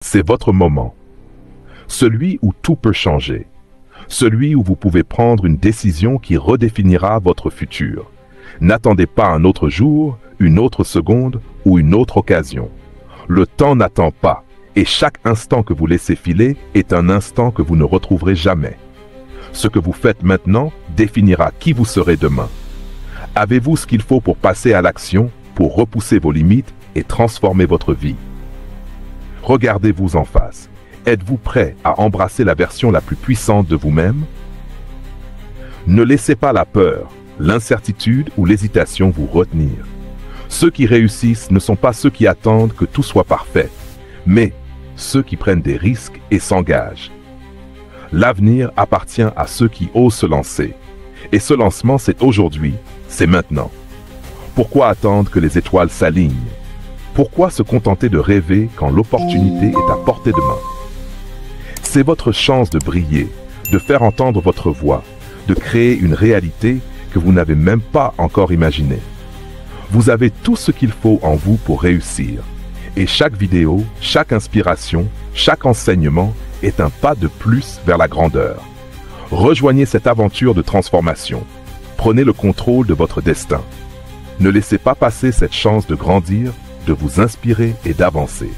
C'est votre moment. Celui où tout peut changer. Celui où vous pouvez prendre une décision qui redéfinira votre futur. N'attendez pas un autre jour, une autre seconde ou une autre occasion. Le temps n'attend pas et chaque instant que vous laissez filer est un instant que vous ne retrouverez jamais. Ce que vous faites maintenant définira qui vous serez demain. Avez-vous ce qu'il faut pour passer à l'action, pour repousser vos limites et transformer votre vie? Regardez-vous en face. Êtes-vous prêt à embrasser la version la plus puissante de vous-même? Ne laissez pas la peur, l'incertitude ou l'hésitation vous retenir. Ceux qui réussissent ne sont pas ceux qui attendent que tout soit parfait, mais ceux qui prennent des risques et s'engagent. L'avenir appartient à ceux qui osent se lancer. Et ce lancement, c'est aujourd'hui, c'est maintenant. Pourquoi attendre que les étoiles s'alignent? Pourquoi se contenter de rêver quand l'opportunité est à portée de main? C'est votre chance de briller, de faire entendre votre voix, de créer une réalité que vous n'avez même pas encore imaginée. Vous avez tout ce qu'il faut en vous pour réussir. Et chaque vidéo, chaque inspiration, chaque enseignement est un pas de plus vers la grandeur. Rejoignez cette aventure de transformation. Prenez le contrôle de votre destin. Ne laissez pas passer cette chance de grandir, de vous inspirer et d'avancer.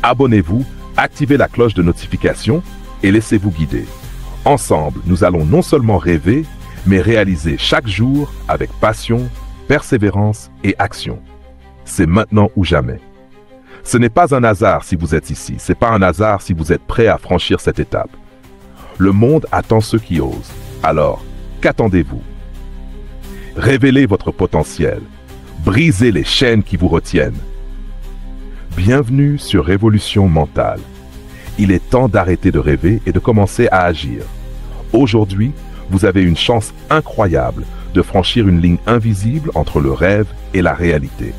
Abonnez-vous, activez la cloche de notification et laissez-vous guider. Ensemble, nous allons non seulement rêver, mais réaliser chaque jour avec passion, persévérance et action. C'est maintenant ou jamais. Ce n'est pas un hasard si vous êtes ici, c'est pas un hasard si vous êtes prêt à franchir cette étape. Le monde attend ceux qui osent. Alors, qu'attendez-vous? Révélez votre potentiel. Brisez les chaînes qui vous retiennent. Bienvenue sur Révolution Mentale. Il est temps d'arrêter de rêver et de commencer à agir. Aujourd'hui, vous avez une chance incroyable de franchir une ligne invisible entre le rêve et la réalité.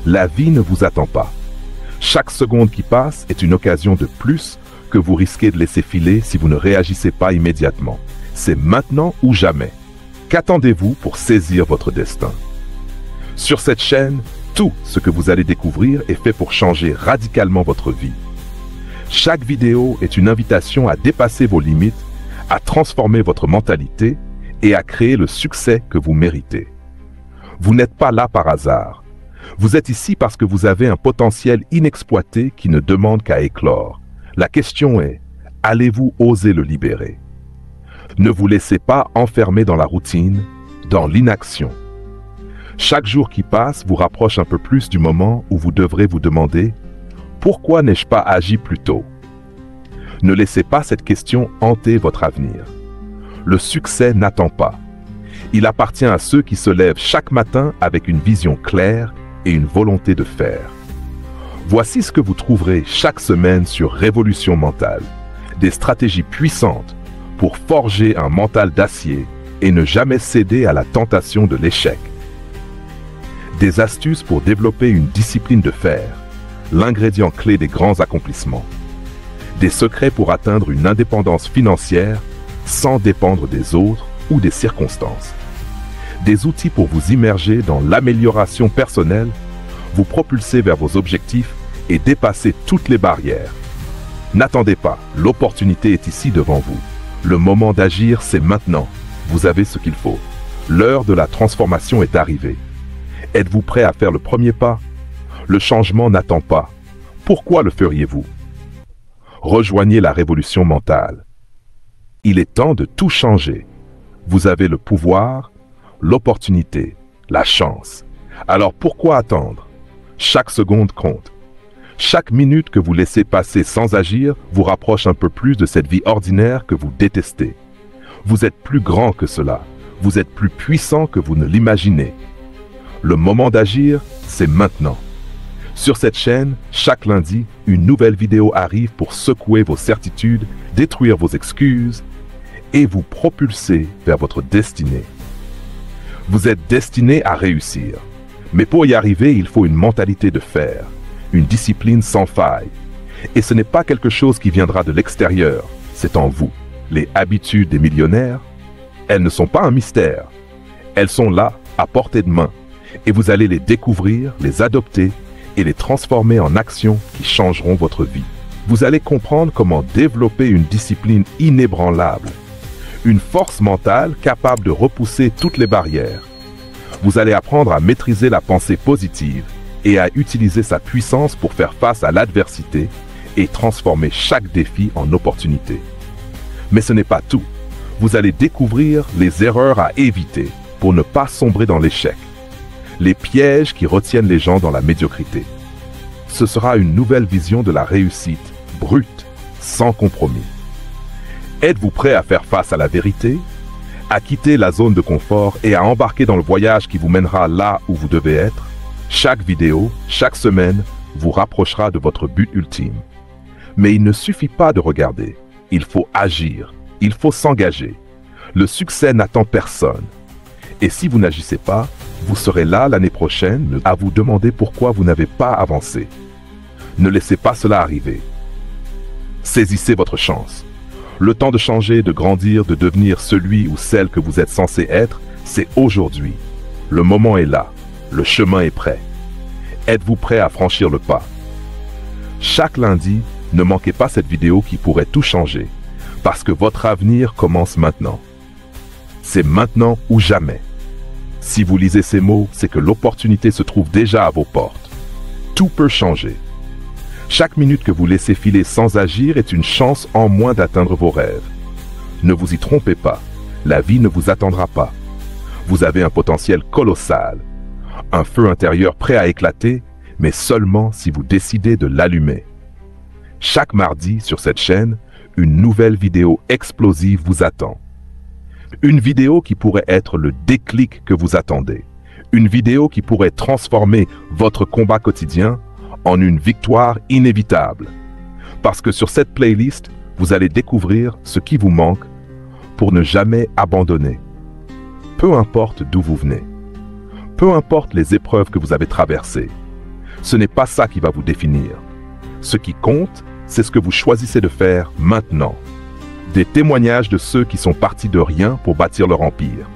La vie ne vous attend pas. Chaque seconde qui passe est une occasion de plus que vous risquez de laisser filer si vous ne réagissez pas immédiatement. C'est maintenant ou jamais. Qu'attendez-vous pour saisir votre destin? Sur cette chaîne, tout ce que vous allez découvrir est fait pour changer radicalement votre vie. Chaque vidéo est une invitation à dépasser vos limites, à transformer votre mentalité et à créer le succès que vous méritez. Vous n'êtes pas là par hasard. Vous êtes ici parce que vous avez un potentiel inexploité qui ne demande qu'à éclore. La question est, allez-vous oser le libérer? Ne vous laissez pas enfermer dans la routine, dans l'inaction. Chaque jour qui passe vous rapproche un peu plus du moment où vous devrez vous demander « Pourquoi n'ai-je pas agi plus tôt ?» Ne laissez pas cette question hanter votre avenir. Le succès n'attend pas. Il appartient à ceux qui se lèvent chaque matin avec une vision claire et une volonté de faire. Voici ce que vous trouverez chaque semaine sur Révolution Mentale. Des stratégies puissantes pour forger un mental d'acier et ne jamais céder à la tentation de l'échec. Des astuces pour développer une discipline de fer, l'ingrédient clé des grands accomplissements. Des secrets pour atteindre une indépendance financière sans dépendre des autres ou des circonstances. Des outils pour vous immerger dans l'amélioration personnelle, vous propulser vers vos objectifs et dépasser toutes les barrières. N'attendez pas, l'opportunité est ici devant vous. Le moment d'agir, c'est maintenant. Vous avez ce qu'il faut. L'heure de la transformation est arrivée. Êtes-vous prêt à faire le premier pas? Le changement n'attend pas. Pourquoi le feriez-vous? Rejoignez la révolution mentale. Il est temps de tout changer. Vous avez le pouvoir, l'opportunité, la chance. Alors pourquoi attendre? Chaque seconde compte. Chaque minute que vous laissez passer sans agir vous rapproche un peu plus de cette vie ordinaire que vous détestez. Vous êtes plus grand que cela. Vous êtes plus puissant que vous ne l'imaginez. Le moment d'agir, c'est maintenant. Sur cette chaîne, chaque lundi, une nouvelle vidéo arrive pour secouer vos certitudes, détruire vos excuses et vous propulser vers votre destinée. Vous êtes destiné à réussir. Mais pour y arriver, il faut une mentalité de fer, une discipline sans faille. Et ce n'est pas quelque chose qui viendra de l'extérieur, c'est en vous. Les habitudes des millionnaires, elles ne sont pas un mystère. Elles sont là, à portée de main. Et vous allez les découvrir, les adopter et les transformer en actions qui changeront votre vie. Vous allez comprendre comment développer une discipline inébranlable, une force mentale capable de repousser toutes les barrières. Vous allez apprendre à maîtriser la pensée positive et à utiliser sa puissance pour faire face à l'adversité et transformer chaque défi en opportunité. Mais ce n'est pas tout. Vous allez découvrir les erreurs à éviter pour ne pas sombrer dans l'échec, les pièges qui retiennent les gens dans la médiocrité. Ce sera une nouvelle vision de la réussite, brute, sans compromis. Êtes-vous prêt à faire face à la vérité, à quitter la zone de confort et à embarquer dans le voyage qui vous mènera là où vous devez être? Chaque vidéo, chaque semaine, vous rapprochera de votre but ultime. Mais il ne suffit pas de regarder, il faut agir, il faut s'engager. Le succès n'attend personne. Et si vous n'agissez pas, vous serez là l'année prochaine à vous demander pourquoi vous n'avez pas avancé. Ne laissez pas cela arriver. Saisissez votre chance. Le temps de changer, de grandir, de devenir celui ou celle que vous êtes censé être, c'est aujourd'hui. Le moment est là. Le chemin est prêt. Êtes-vous prêt à franchir le pas? Chaque lundi, ne manquez pas cette vidéo qui pourrait tout changer, parce que votre avenir commence maintenant. C'est maintenant ou jamais. Si vous lisez ces mots, c'est que l'opportunité se trouve déjà à vos portes. Tout peut changer. Chaque minute que vous laissez filer sans agir est une chance en moins d'atteindre vos rêves. Ne vous y trompez pas, la vie ne vous attendra pas. Vous avez un potentiel colossal, un feu intérieur prêt à éclater, mais seulement si vous décidez de l'allumer. Chaque mardi sur cette chaîne, une nouvelle vidéo explosive vous attend. Une vidéo qui pourrait être le déclic que vous attendez. Une vidéo qui pourrait transformer votre combat quotidien en une victoire inévitable. Parce que sur cette playlist, vous allez découvrir ce qui vous manque pour ne jamais abandonner. Peu importe d'où vous venez. Peu importe les épreuves que vous avez traversées. Ce n'est pas ça qui va vous définir. Ce qui compte, c'est ce que vous choisissez de faire maintenant. Des témoignages de ceux qui sont partis de rien pour bâtir leur empire.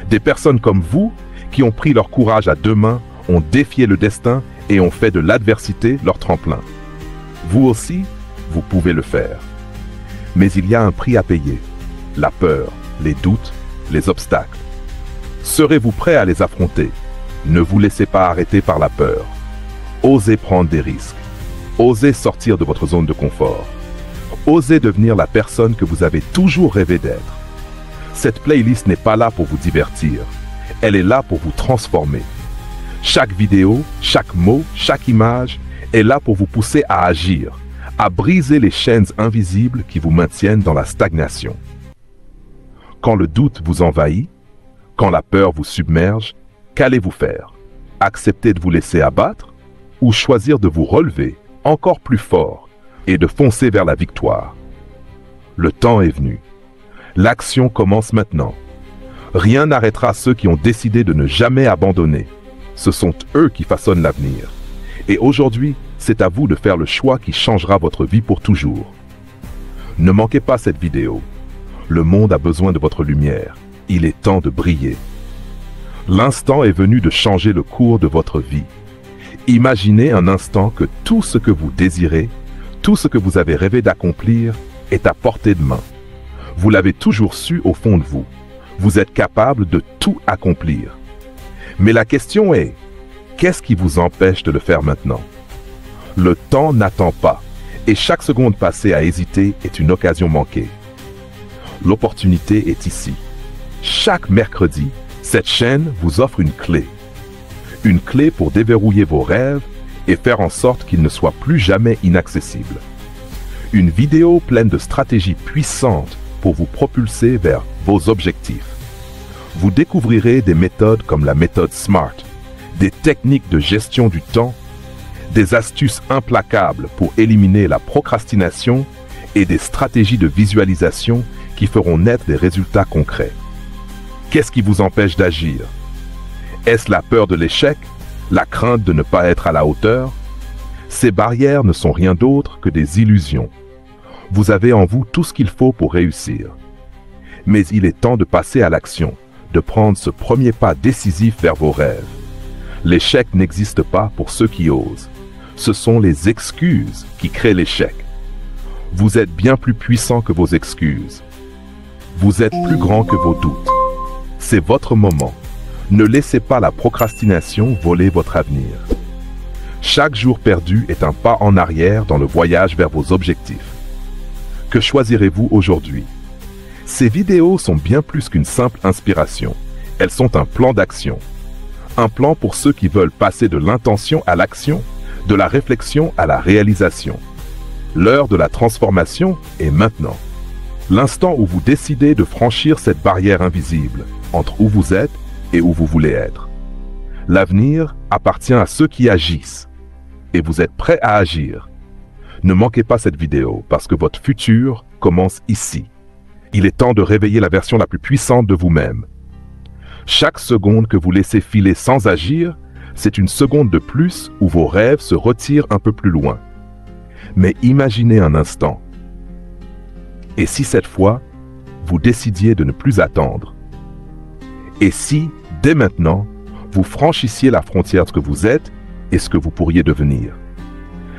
Des personnes comme vous qui ont pris leur courage à deux mains, ont défié le destin et ont fait de l'adversité leur tremplin. Vous aussi, vous pouvez le faire. Mais il y a un prix à payer. La peur, les doutes, les obstacles. Serez-vous prêt à les affronter? Ne vous laissez pas arrêter par la peur. Osez prendre des risques. Osez sortir de votre zone de confort. Osez devenir la personne que vous avez toujours rêvé d'être. Cette playlist n'est pas là pour vous divertir. Elle est là pour vous transformer. Chaque vidéo, chaque mot, chaque image est là pour vous pousser à agir, à briser les chaînes invisibles qui vous maintiennent dans la stagnation. Quand le doute vous envahit, quand la peur vous submerge, qu'allez-vous faire? Accepter de vous laisser abattre ou choisir de vous relever encore plus fort et de foncer vers la victoire? Le temps est venu. L'action commence maintenant. Rien n'arrêtera ceux qui ont décidé de ne jamais abandonner. Ce sont eux qui façonnent l'avenir. Et aujourd'hui, c'est à vous de faire le choix qui changera votre vie pour toujours. Ne manquez pas cette vidéo. Le monde a besoin de votre lumière. Il est temps de briller. L'instant est venu de changer le cours de votre vie. Imaginez un instant que tout ce que vous désirez, tout ce que vous avez rêvé d'accomplir est à portée de main. Vous l'avez toujours su au fond de vous. Vous êtes capable de tout accomplir. Mais la question est, qu'est-ce qui vous empêche de le faire maintenant? Le temps n'attend pas, et chaque seconde passée à hésiter est une occasion manquée. L'opportunité est ici. Chaque mercredi, cette chaîne vous offre une clé. Une clé pour déverrouiller vos rêves et faire en sorte qu'ils ne soient plus jamais inaccessibles. Une vidéo pleine de stratégies puissantes pour vous propulser vers vos objectifs. Vous découvrirez des méthodes comme la méthode SMART, des techniques de gestion du temps, des astuces implacables pour éliminer la procrastination et des stratégies de visualisation qui feront naître des résultats concrets. Qu'est-ce qui vous empêche d'agir? Est-ce la peur de l'échec? La crainte de ne pas être à la hauteur? Ces barrières ne sont rien d'autre que des illusions. Vous avez en vous tout ce qu'il faut pour réussir. Mais il est temps de passer à l'action, de prendre ce premier pas décisif vers vos rêves. L'échec n'existe pas pour ceux qui osent. Ce sont les excuses qui créent l'échec. Vous êtes bien plus puissant que vos excuses. Vous êtes plus grand que vos doutes. C'est votre moment. Ne laissez pas la procrastination voler votre avenir. Chaque jour perdu est un pas en arrière dans le voyage vers vos objectifs. Que choisirez-vous aujourd'hui? Ces vidéos sont bien plus qu'une simple inspiration. Elles sont un plan d'action. Un plan pour ceux qui veulent passer de l'intention à l'action, de la réflexion à la réalisation. L'heure de la transformation est maintenant. L'instant où vous décidez de franchir cette barrière invisible entre où vous êtes et où vous voulez être. L'avenir appartient à ceux qui agissent. Et vous êtes prêts à agir. Ne manquez pas cette vidéo parce que votre futur commence ici. Il est temps de réveiller la version la plus puissante de vous-même. Chaque seconde que vous laissez filer sans agir, c'est une seconde de plus où vos rêves se retirent un peu plus loin. Mais imaginez un instant. Et si cette fois, vous décidiez de ne plus attendre? Et si, dès maintenant, vous franchissiez la frontière de ce que vous êtes et ce que vous pourriez devenir?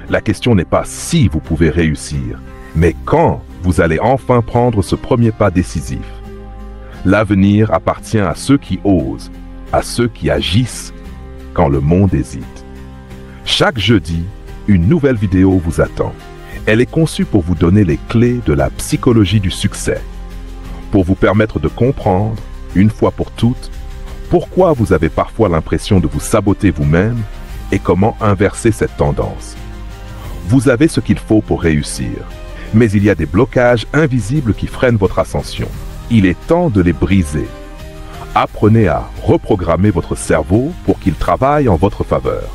La question n'est pas si vous pouvez réussir, mais quand vous allez enfin prendre ce premier pas décisif. L'avenir appartient à ceux qui osent, à ceux qui agissent quand le monde hésite. Chaque jeudi, une nouvelle vidéo vous attend. Elle est conçue pour vous donner les clés de la psychologie du succès, pour vous permettre de comprendre, une fois pour toutes, pourquoi vous avez parfois l'impression de vous saboter vous-même et comment inverser cette tendance. Vous avez ce qu'il faut pour réussir, mais il y a des blocages invisibles qui freinent votre ascension. Il est temps de les briser. Apprenez à reprogrammer votre cerveau pour qu'il travaille en votre faveur.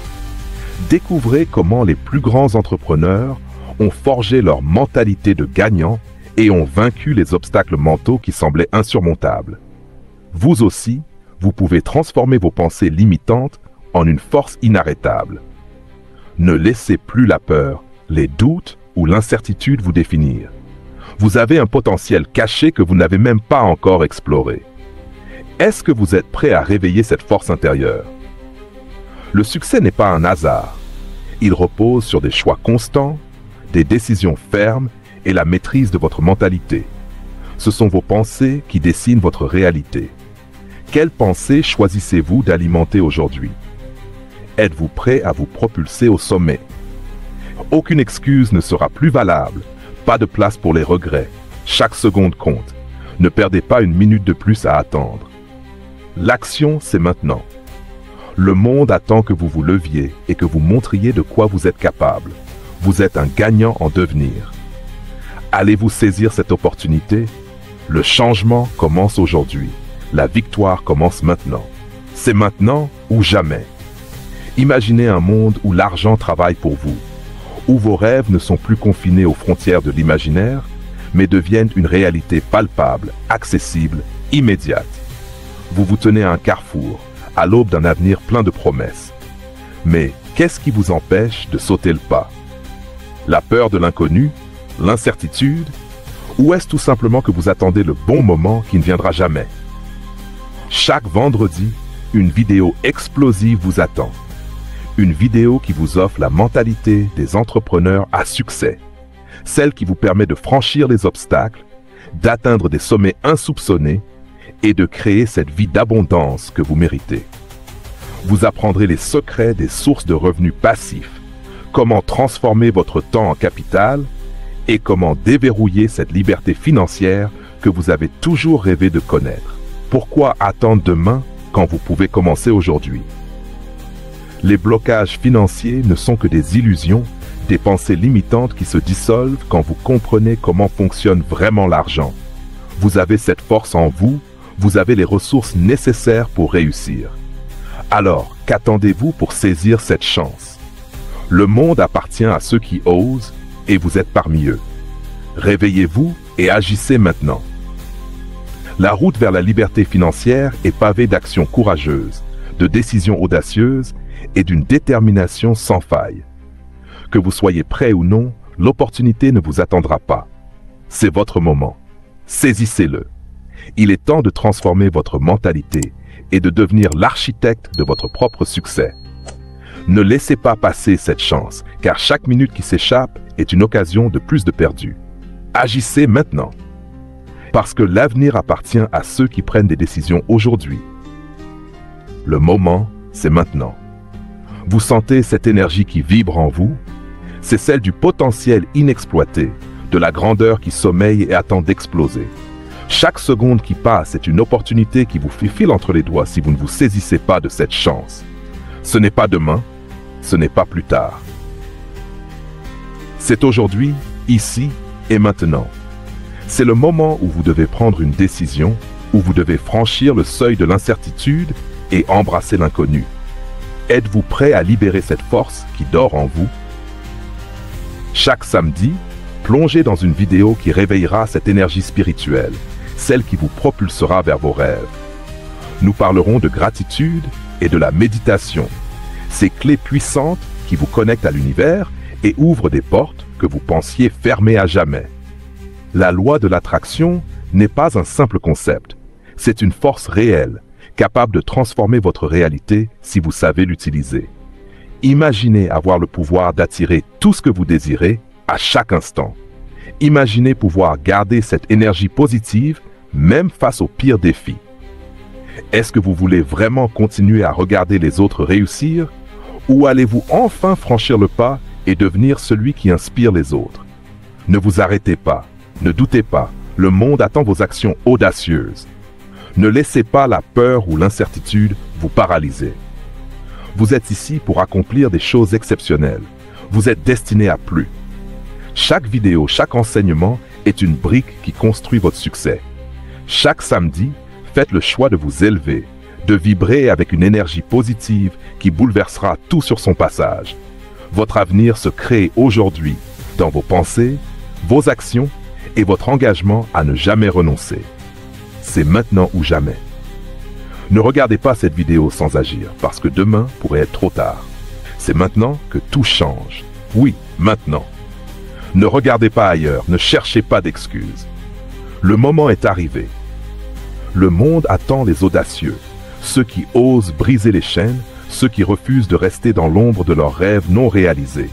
Découvrez comment les plus grands entrepreneurs ont forgé leur mentalité de gagnant et ont vaincu les obstacles mentaux qui semblaient insurmontables. Vous aussi, vous pouvez transformer vos pensées limitantes en une force inarrêtable. Ne laissez plus la peur, les doutes ou l'incertitude vous définir. Vous avez un potentiel caché que vous n'avez même pas encore exploré. Est-ce que vous êtes prêt à réveiller cette force intérieure? Le succès n'est pas un hasard. Il repose sur des choix constants, des décisions fermes et la maîtrise de votre mentalité. Ce sont vos pensées qui dessinent votre réalité. Quelles pensées choisissez-vous d'alimenter aujourd'hui? Êtes-vous prêt à vous propulser au sommet? Aucune excuse ne sera plus valable. Pas de place pour les regrets. Chaque seconde compte. Ne perdez pas une minute de plus à attendre. L'action, c'est maintenant. Le monde attend que vous vous leviez et que vous montriez de quoi vous êtes capable. Vous êtes un gagnant en devenir. Allez-vous saisir cette opportunité? Le changement commence aujourd'hui. La victoire commence maintenant. C'est maintenant ou jamais. Imaginez un monde où l'argent travaille pour vous, où vos rêves ne sont plus confinés aux frontières de l'imaginaire, mais deviennent une réalité palpable, accessible, immédiate. Vous vous tenez à un carrefour, à l'aube d'un avenir plein de promesses. Mais qu'est-ce qui vous empêche de sauter le pas? La peur de l'inconnu? L'incertitude? Ou est-ce tout simplement que vous attendez le bon moment qui ne viendra jamais? Chaque vendredi, une vidéo explosive vous attend. Une vidéo qui vous offre la mentalité des entrepreneurs à succès. Celle qui vous permet de franchir les obstacles, d'atteindre des sommets insoupçonnés et de créer cette vie d'abondance que vous méritez. Vous apprendrez les secrets des sources de revenus passifs, comment transformer votre temps en capital et comment déverrouiller cette liberté financière que vous avez toujours rêvé de connaître. Pourquoi attendre demain quand vous pouvez commencer aujourd'hui? Les blocages financiers ne sont que des illusions, des pensées limitantes qui se dissolvent quand vous comprenez comment fonctionne vraiment l'argent. Vous avez cette force en vous, vous avez les ressources nécessaires pour réussir. Alors, qu'attendez-vous pour saisir cette chance? Le monde appartient à ceux qui osent et vous êtes parmi eux. Réveillez-vous et agissez maintenant. La route vers la liberté financière est pavée d'actions courageuses, de décisions audacieuses et d'une détermination sans faille. Que vous soyez prêt ou non, l'opportunité ne vous attendra pas. C'est votre moment. Saisissez-le. Il est temps de transformer votre mentalité et de devenir l'architecte de votre propre succès. Ne laissez pas passer cette chance, car chaque minute qui s'échappe est une occasion de plus de perdu. Agissez maintenant. Parce que l'avenir appartient à ceux qui prennent des décisions aujourd'hui. Le moment, c'est maintenant. Vous sentez cette énergie qui vibre en vous? C'est celle du potentiel inexploité, de la grandeur qui sommeille et attend d'exploser. Chaque seconde qui passe est une opportunité qui vous fait fil entre les doigts si vous ne vous saisissez pas de cette chance. Ce n'est pas demain, ce n'est pas plus tard. C'est aujourd'hui, ici et maintenant. C'est le moment où vous devez prendre une décision, où vous devez franchir le seuil de l'incertitude et embrasser l'inconnu. Êtes-vous prêt à libérer cette force qui dort en vous? Chaque samedi, plongez dans une vidéo qui réveillera cette énergie spirituelle, celle qui vous propulsera vers vos rêves. Nous parlerons de gratitude et de la méditation, ces clés puissantes qui vous connectent à l'univers et ouvrent des portes que vous pensiez fermées à jamais. La loi de l'attraction n'est pas un simple concept, c'est une force réelle, capable de transformer votre réalité si vous savez l'utiliser. Imaginez avoir le pouvoir d'attirer tout ce que vous désirez à chaque instant. Imaginez pouvoir garder cette énergie positive même face aux pires défis. Est-ce que vous voulez vraiment continuer à regarder les autres réussir ou allez-vous enfin franchir le pas et devenir celui qui inspire les autres? Ne vous arrêtez pas, ne doutez pas, le monde attend vos actions audacieuses. Ne laissez pas la peur ou l'incertitude vous paralyser. Vous êtes ici pour accomplir des choses exceptionnelles. Vous êtes destiné à plus. Chaque vidéo, chaque enseignement est une brique qui construit votre succès. Chaque samedi, faites le choix de vous élever, de vibrer avec une énergie positive qui bouleversera tout sur son passage. Votre avenir se crée aujourd'hui dans vos pensées, vos actions et votre engagement à ne jamais renoncer. C'est maintenant ou jamais. Ne regardez pas cette vidéo sans agir, parce que demain pourrait être trop tard. C'est maintenant que tout change. Oui, maintenant. Ne regardez pas ailleurs, ne cherchez pas d'excuses. Le moment est arrivé. Le monde attend les audacieux, ceux qui osent briser les chaînes, ceux qui refusent de rester dans l'ombre de leurs rêves non réalisés.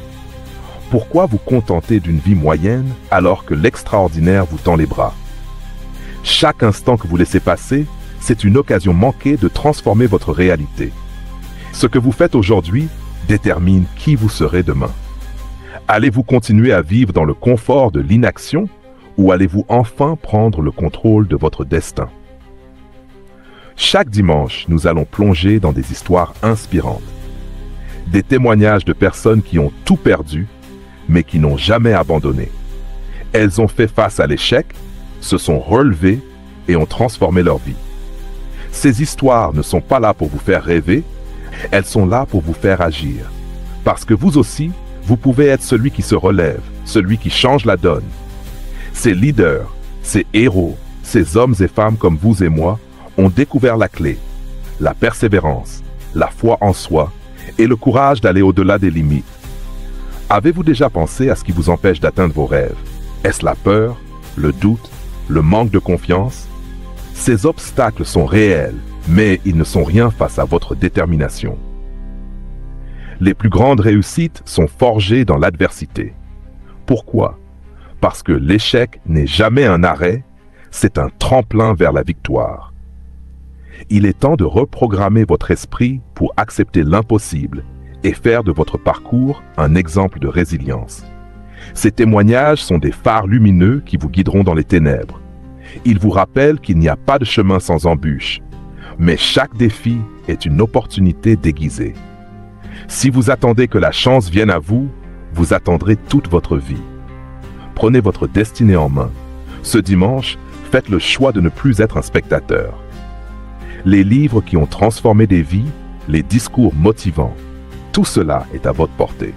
Pourquoi vous contenter d'une vie moyenne alors que l'extraordinaire vous tend les bras? Chaque instant que vous laissez passer, c'est une occasion manquée de transformer votre réalité. Ce que vous faites aujourd'hui détermine qui vous serez demain. Allez-vous continuer à vivre dans le confort de l'inaction ou allez-vous enfin prendre le contrôle de votre destin? Chaque dimanche, nous allons plonger dans des histoires inspirantes. Des témoignages de personnes qui ont tout perdu, mais qui n'ont jamais abandonné. Elles ont fait face à l'échec, se sont relevées et ont transformé leur vie. Ces histoires ne sont pas là pour vous faire rêver, elles sont là pour vous faire agir. Parce que vous aussi, vous pouvez être celui qui se relève, celui qui change la donne. Ces leaders, ces héros, ces hommes et femmes comme vous et moi ont découvert la clé, la persévérance, la foi en soi et le courage d'aller au-delà des limites. Avez-vous déjà pensé à ce qui vous empêche d'atteindre vos rêves? Est-ce la peur, le doute, le manque de confiance? Ces obstacles sont réels, mais ils ne sont rien face à votre détermination. Les plus grandes réussites sont forgées dans l'adversité. Pourquoi? Parce que l'échec n'est jamais un arrêt, c'est un tremplin vers la victoire. Il est temps de reprogrammer votre esprit pour accepter l'impossible et faire de votre parcours un exemple de résilience. Ces témoignages sont des phares lumineux qui vous guideront dans les ténèbres. Ils vous rappellent qu'il n'y a pas de chemin sans embûches, mais chaque défi est une opportunité déguisée. Si vous attendez que la chance vienne à vous, vous attendrez toute votre vie. Prenez votre destinée en main. Ce dimanche, faites le choix de ne plus être un spectateur. Les livres qui ont transformé des vies, les discours motivants, tout cela est à votre portée.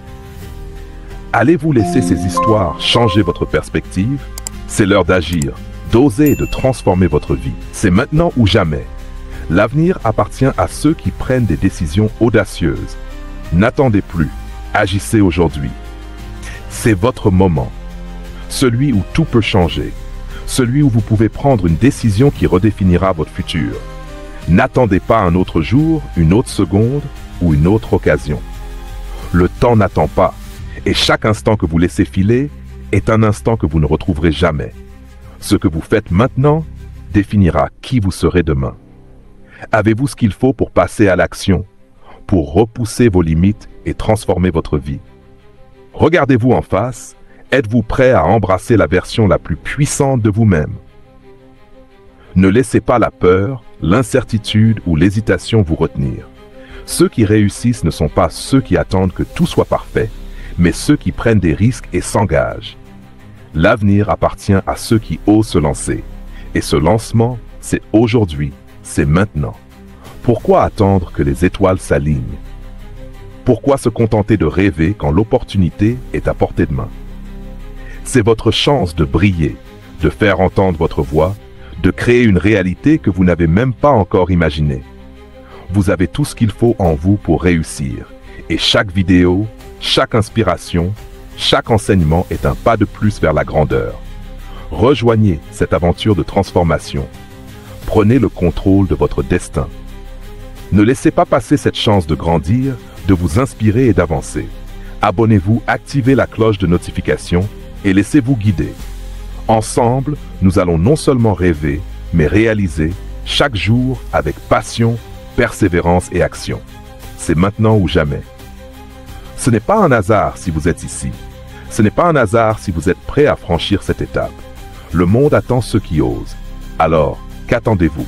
Allez-vous laisser ces histoires changer votre perspective? C'est l'heure d'agir, d'oser et de transformer votre vie. C'est maintenant ou jamais. L'avenir appartient à ceux qui prennent des décisions audacieuses. N'attendez plus, agissez aujourd'hui. C'est votre moment. Celui où tout peut changer. Celui où vous pouvez prendre une décision qui redéfinira votre futur. N'attendez pas un autre jour, une autre seconde ou une autre occasion. Le temps n'attend pas, et chaque instant que vous laissez filer est un instant que vous ne retrouverez jamais. Ce que vous faites maintenant définira qui vous serez demain. Avez-vous ce qu'il faut pour passer à l'action, pour repousser vos limites et transformer votre vie? Regardez-vous en face, êtes-vous prêt à embrasser la version la plus puissante de vous-même? Ne laissez pas la peur, l'incertitude ou l'hésitation vous retenir. Ceux qui réussissent ne sont pas ceux qui attendent que tout soit parfait, mais ceux qui prennent des risques et s'engagent. L'avenir appartient à ceux qui osent se lancer. Et ce lancement, c'est aujourd'hui, c'est maintenant. Pourquoi attendre que les étoiles s'alignent? Pourquoi se contenter de rêver quand l'opportunité est à portée de main? C'est votre chance de briller, de faire entendre votre voix, de créer une réalité que vous n'avez même pas encore imaginée. Vous avez tout ce qu'il faut en vous pour réussir. Et chaque vidéo, chaque inspiration, chaque enseignement est un pas de plus vers la grandeur. Rejoignez cette aventure de transformation. Prenez le contrôle de votre destin. Ne laissez pas passer cette chance de grandir, de vous inspirer et d'avancer. Abonnez-vous, activez la cloche de notification et laissez-vous guider. Ensemble, nous allons non seulement rêver, mais réaliser chaque jour avec passion, persévérance et action. C'est maintenant ou jamais. Ce n'est pas un hasard si vous êtes ici. Ce n'est pas un hasard si vous êtes prêt à franchir cette étape. Le monde attend ceux qui osent. Alors, qu'attendez-vous?